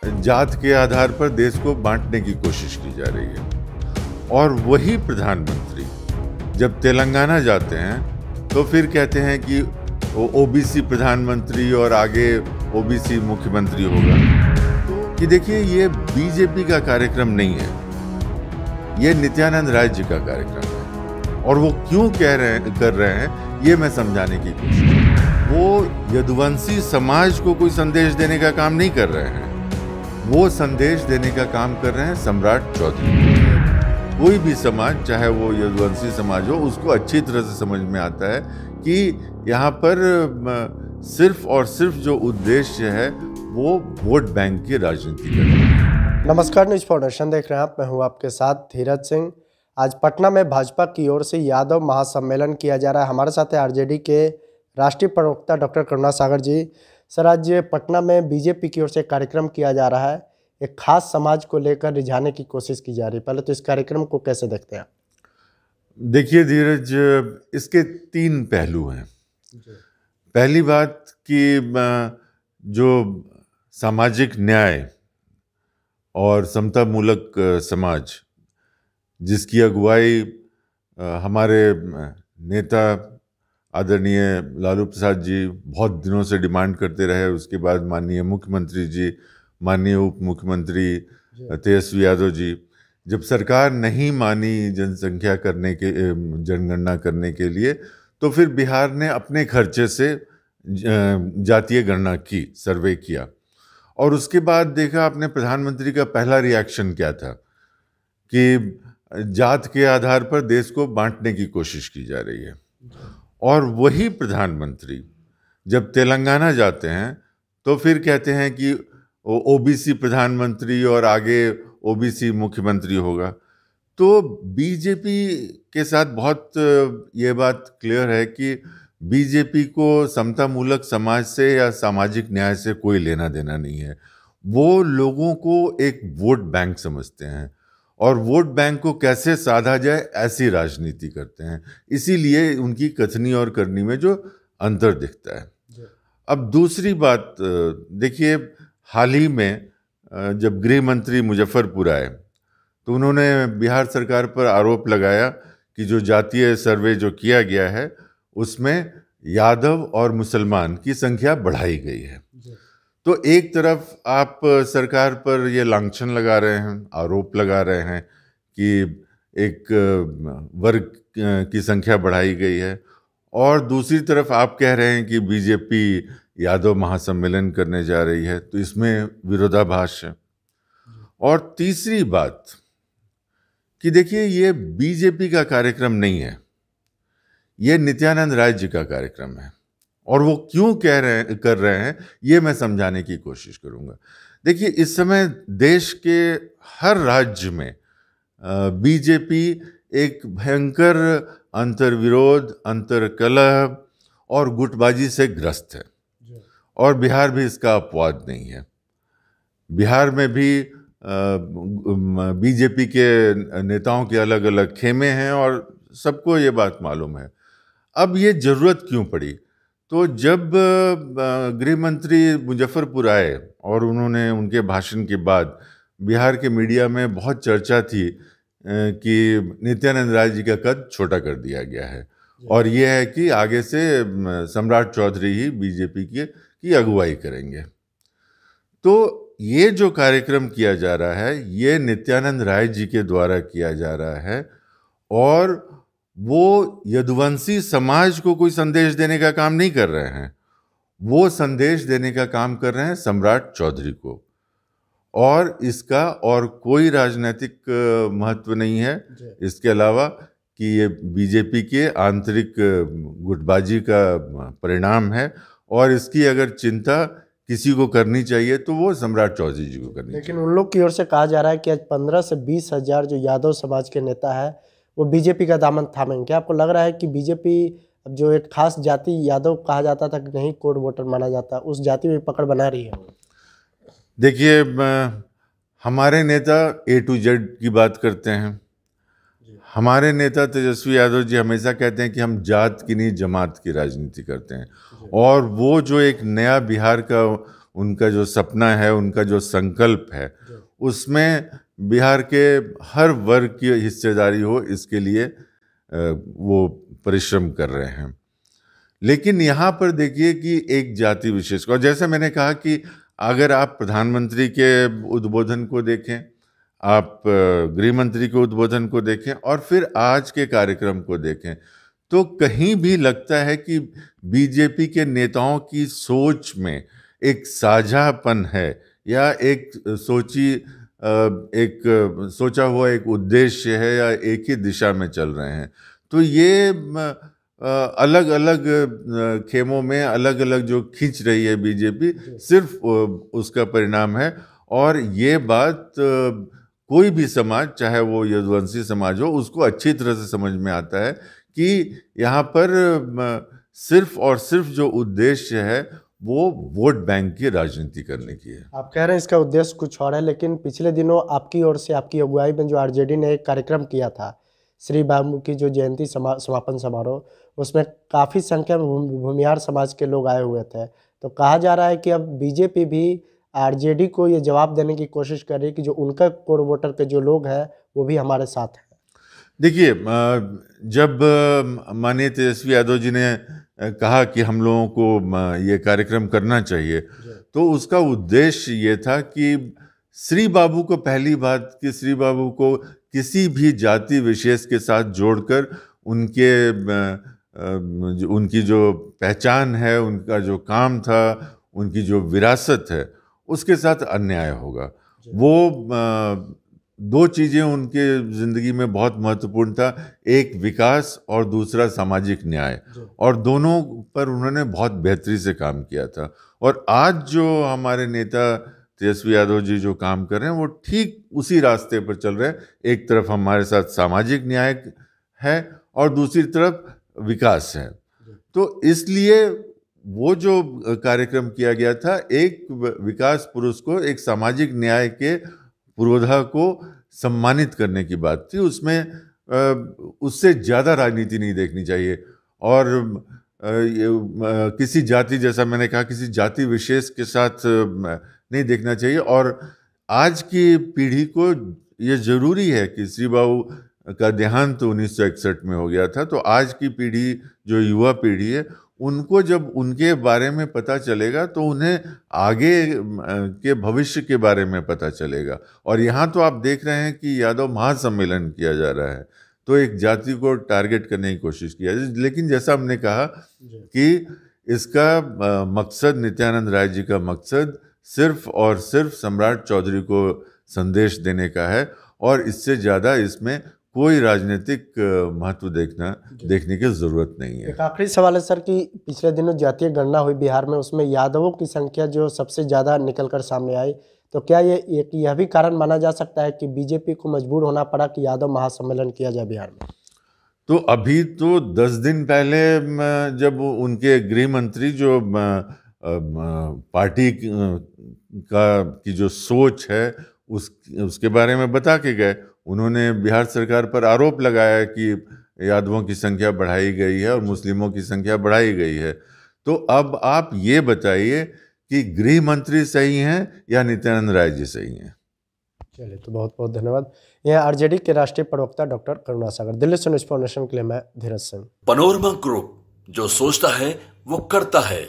जात के आधार पर देश को बांटने की कोशिश की जा रही है। और वही प्रधानमंत्री जब तेलंगाना जाते हैं तो फिर कहते हैं कि ओबीसी प्रधानमंत्री और आगे ओबीसी मुख्यमंत्री होगा। कि देखिए, ये बीजेपी का कार्यक्रम नहीं है, ये नित्यानंद राय जी का कार्यक्रम है। और वो क्यों कर रहे हैं ये मैं समझाने की कोशिश कर रहा हूं। वो यदुवंशी समाज को कोई संदेश देने का काम नहीं कर रहे हैं, वो संदेश देने का काम कर रहे हैं सम्राट चौधरी। कोई भी समाज, चाहे वो यदुवंशी समाज हो, उसको अच्छी तरह से समझ में आता है कि यहाँ पर सिर्फ और सिर्फ जो उद्देश्य है वो वोट बैंक की राजनीति करना है। नमस्कार, न्यूज फाउंडेशन देख रहे हैं आप। मैं हूँ आपके साथ धीरज सिंह। आज पटना में भाजपा की ओर से यादव महासम्मेलन किया जा रहा है। हमारे साथ है आरजेडी के राष्ट्रीय प्रवक्ता डॉक्टर करुणा सागर जी। सर, आज पटना में बीजेपी की ओर से कार्यक्रम किया जा रहा है, एक खास समाज को लेकर रिझाने की कोशिश की जा रही है। पहले तो इस कार्यक्रम को कैसे देखते हैं? देखिए धीरज, इसके तीन पहलू हैं। पहली बात कि जो सामाजिक न्याय और समता मूलक समाज जिसकी अगुवाई हमारे नेता आदरणीय लालू प्रसाद जी बहुत दिनों से डिमांड करते रहे, उसके बाद माननीय मुख्यमंत्री जी, माननीय उप मुख्यमंत्री तेजस्वी यादव जी, जब सरकार नहीं मानी जनगणना करने के लिए, तो फिर बिहार ने अपने खर्चे से जातीय गणना की, सर्वे किया। और उसके बाद देखा अपने प्रधानमंत्री का पहला रिएक्शन क्या था कि जात के आधार पर देश को बांटने की कोशिश की जा रही है। और वही प्रधानमंत्री जब तेलंगाना जाते हैं तो फिर कहते हैं कि ओबीसी प्रधानमंत्री और आगे ओबीसी मुख्यमंत्री होगा। तो बीजेपी के साथ बहुत ये बात क्लियर है कि बीजेपी को समता मूलक समाज से या सामाजिक न्याय से कोई लेना देना नहीं है। वो लोगों को एक वोट बैंक समझते हैं और वोट बैंक को कैसे साधा जाए ऐसी राजनीति करते हैं। इसीलिए उनकी कथनी और करनी में जो अंतर दिखता है। अब दूसरी बात देखिए, हाल ही में जब गृह मंत्री मुजफ्फरपुर आए तो उन्होंने बिहार सरकार पर आरोप लगाया कि जो जातीय सर्वे जो किया गया है उसमें यादव और मुसलमान की संख्या बढ़ाई गई है। तो एक तरफ आप सरकार पर ये लांछन लगा रहे हैं, आरोप लगा रहे हैं कि एक वर्ग की संख्या बढ़ाई गई है, और दूसरी तरफ आप कह रहे हैं कि बीजेपी यादव महासम्मेलन करने जा रही है, तो इसमें विरोधाभास है। और तीसरी बात कि देखिए, ये बीजेपी का कार्यक्रम नहीं है, ये नित्यानंद राय जी का कार्यक्रम है। और वो क्यों कर रहे हैं ये मैं समझाने की कोशिश करूंगा। देखिए, इस समय देश के हर राज्य में बीजेपी एक भयंकर अंतर्विरोध, अंतर्कलह और गुटबाजी से ग्रस्त है। और बिहार भी इसका अपवाद नहीं है। बिहार में भी बीजेपी के नेताओं के अलग अलग खेमे हैं और सबको ये बात मालूम है। अब ये जरूरत क्यों पड़ी? तो जब गृह मंत्री मुजफ्फरपुर आए और उन्होंने उनके भाषण के बाद बिहार के मीडिया में बहुत चर्चा थी कि नित्यानंद राय जी का कद छोटा कर दिया गया है और ये है कि आगे से सम्राट चौधरी ही बीजेपी की अगुवाई करेंगे। तो ये जो कार्यक्रम किया जा रहा है ये नित्यानंद राय जी के द्वारा किया जा रहा है और वो यदुवंशी समाज को कोई संदेश देने का काम नहीं कर रहे हैं, वो संदेश देने का काम कर रहे हैं सम्राट चौधरी को। और इसका और कोई राजनीतिक महत्व नहीं है इसके अलावा कि ये बीजेपी के आंतरिक गुटबाजी का परिणाम है। और इसकी अगर चिंता किसी को करनी चाहिए तो वो सम्राट चौधरी जी को करनी चाहिए। लेकिन उन लोग की ओर से कहा जा रहा है कि आज 15 से 20 हजार जो यादव समाज के नेता है वो बीजेपी का दामन थामेंगे। क्या आपको लग रहा है कि बीजेपी अब जो एक खास जाति यादव कहा जाता था कि नहीं कोड वोटर माना जाता, उस जाति में पकड़ बना रही है? देखिए, हमारे नेता A to Z की बात करते हैं। हमारे नेता तेजस्वी यादव जी हमेशा कहते हैं कि हम जात की नहीं जमात की राजनीति करते हैं। और वो जो एक नया बिहार का उनका जो सपना है, उनका जो संकल्प है, उसमें बिहार के हर वर्ग की हिस्सेदारी हो, इसके लिए वो परिश्रम कर रहे हैं। लेकिन यहाँ पर देखिए कि एक जाति विशेष को, जैसे मैंने कहा कि अगर आप प्रधानमंत्री के उद्बोधन को देखें, आप गृह मंत्री के उद्बोधन को देखें और फिर आज के कार्यक्रम को देखें, तो कहीं भी लगता है कि बीजेपी के नेताओं की सोच में एक साझापन है या एक सोचा हुआ एक उद्देश्य है या एक ही दिशा में चल रहे हैं। तो ये अलग अलग खेमों में अलग अलग जो खींच रही है बीजेपी, सिर्फ उसका परिणाम है। और ये बात कोई भी समाज, चाहे वो यदुवंशी समाज हो, उसको अच्छी तरह से समझ में आता है कि यहाँ पर सिर्फ और सिर्फ जो उद्देश्य है वो वोट बैंक की राजनीति करने की है। आप कह रहे हैं इसका उद्देश्य कुछ और है, लेकिन पिछले दिनों आपकी ओर से, आपकी अगुवाई में जो आरजेडी ने एक कार्यक्रम किया था, श्री बाबू की जो जयंती समापन समारोह, उसमें काफ़ी संख्या में भूमिहार समाज के लोग आए हुए थे। तो कहा जा रहा है कि अब बीजेपी भी आरजेडी को ये जवाब देने की कोशिश कर रही है कि जो उनका कोर वोटर के जो लोग हैं वो भी हमारे साथ हैं। देखिए, जब माननीय तेजस्वी यादव जी ने कहा कि हम लोगों को ये कार्यक्रम करना चाहिए, तो उसका उद्देश्य ये था कि श्री बाबू को, पहली बात कि श्री बाबू को किसी भी जाति विशेष के साथ जोड़कर उनकी जो पहचान है, उनका जो काम था, उनकी जो विरासत है, उसके साथ अन्याय होगा। वो दो चीज़ें उनके ज़िंदगी में बहुत महत्वपूर्ण था, एक विकास और दूसरा सामाजिक न्याय, और दोनों पर उन्होंने बहुत बेहतरी से काम किया था। और आज जो हमारे नेता तेजस्वी यादव जी जो काम कर रहे हैं वो ठीक उसी रास्ते पर चल रहे हैं। एक तरफ हमारे साथ सामाजिक न्याय है और दूसरी तरफ विकास है। तो इसलिए वो जो कार्यक्रम किया गया था, एक विकास पुरुष को, एक सामाजिक न्याय के पुरोधा को सम्मानित करने की बात थी। उसमें उससे ज़्यादा राजनीति नहीं देखनी चाहिए और किसी जाति, जैसा मैंने कहा, किसी जाति विशेष के साथ नहीं देखना चाहिए। और आज की पीढ़ी को ये ज़रूरी है कि श्री बाबू का देहांत 1961 में हो गया था, तो आज की पीढ़ी, जो युवा पीढ़ी है, उनको जब उनके बारे में पता चलेगा तो उन्हें आगे के भविष्य के बारे में पता चलेगा। और यहाँ तो आप देख रहे हैं कि यादव महासम्मेलन किया जा रहा है, तो एक जाति को टारगेट करने की कोशिश किया। लेकिन जैसा हमने कहा कि इसका मकसद, नित्यानंद राय जी का मकसद सिर्फ और सिर्फ सम्राट चौधरी को संदेश देने का है, और इससे ज़्यादा इसमें कोई राजनीतिक महत्व देखने की जरूरत नहीं है। एक आखिरी सवाल है सर कि पिछले दिनों जातीय गणना हुई बिहार में, उसमें यादवों की संख्या जो सबसे ज़्यादा निकलकर सामने आई, तो क्या यह भी कारण माना जा सकता है कि बीजेपी को मजबूर होना पड़ा कि यादव महासम्मेलन किया जाए बिहार में? तो अभी तो 10 दिन पहले जब उनके गृह मंत्री जो पार्टी की जो सोच है उसके बारे में बता के गए, उन्होंने बिहार सरकार पर आरोप लगाया कि यादवों की संख्या बढ़ाई गई है और मुस्लिमों की संख्या बढ़ाई गई है। तो अब आप ये बताइए कि गृह मंत्री सही हैं या नित्यानंद राय जी सही हैं? चलिए, तो बहुत बहुत धन्यवाद। यह आरजेडी के राष्ट्रीय प्रवक्ता डॉक्टर करुणा सागर। दिल्ली से न्यूज़ फाउंडेशन के लिए मैं धीरज सिंह। पनोरमा ग्रुप, जो सोचता है वो करता है।